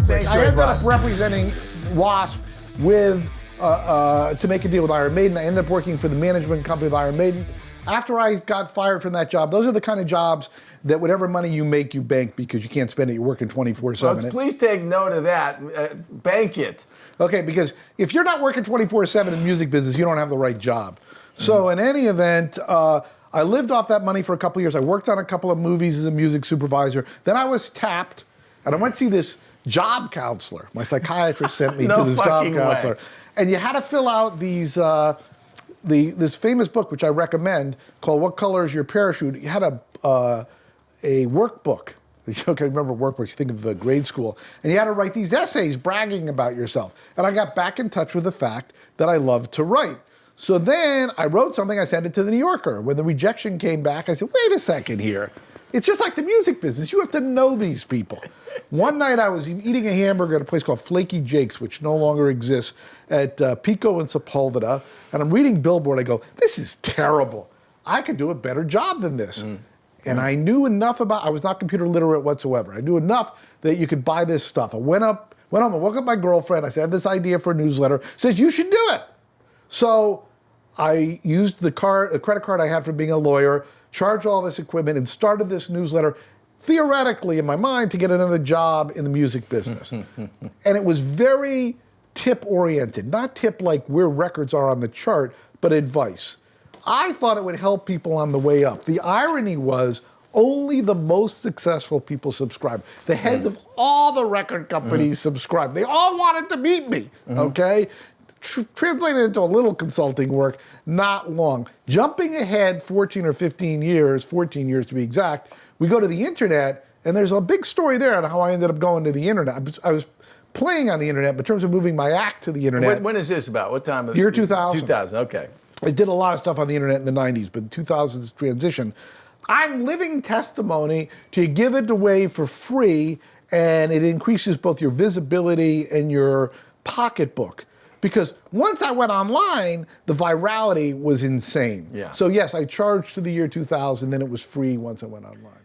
classic. I ended up representing Wasp with to make a deal with Iron Maiden. I ended up working for the management company of Iron Maiden. After I got fired from that job, those are the kind of jobs that whatever money you make, you bank because you can't spend it. You're working 24/7. Folks, please take note of that. Bank it. Okay, because if you're not working 24/7 in the music business, you don't have the right job. So in any event, I lived off that money for a couple of years. I worked on a couple of movies as a music supervisor. Then I was tapped, and I went to see this job counselor. My psychiatrist sent me to this job counselor. And you had to fill out these, this famous book, which I recommend, called What Color is Your Parachute? You had a workbook. Okay, remember workbooks, you think of grade school. And you had to write these essays bragging about yourself. And I got back in touch with the fact that I loved to write. So then I wrote something, I sent it to the New Yorker. When the rejection came back, I said, wait a second here. It's just like the music business. You have to know these people. One night I was eating a hamburger at a place called Flaky Jake's, which no longer exists, at Pico and Sepulveda. And I'm reading Billboard. I go, this is terrible. I could do a better job than this. And I knew enough about, I was not computer literate whatsoever. I knew enough that you could buy this stuff. I went home, I woke up my girlfriend. I said, I had this idea for a newsletter. Says, you should do it. So I used the credit card I had from being a lawyer, charged all this equipment, and started this newsletter, theoretically in my mind, to get another job in the music business. And it was very tip-oriented, not tip like where records are on the chart, but advice. I thought it would help people on the way up. The irony was only the most successful people subscribed. The heads of all the record companies subscribed. They all wanted to meet me, okay? Translated into a little consulting work, not long. Jumping ahead 14 or 15 years, 14 years to be exact, we go to the internet, and there's a big story there on how I ended up going to the internet. I was playing on the internet, but in terms of moving my act to the internet. When is this about? What time? Year 2000. 2000, okay. I did a lot of stuff on the internet in the 90s, but 2000's transition. I'm living testimony to give it away for free, and it increases both your visibility and your pocketbook. Because once I went online, the virality was insane. Yeah. So yes, I charged to the year 2000, then it was free once I went online.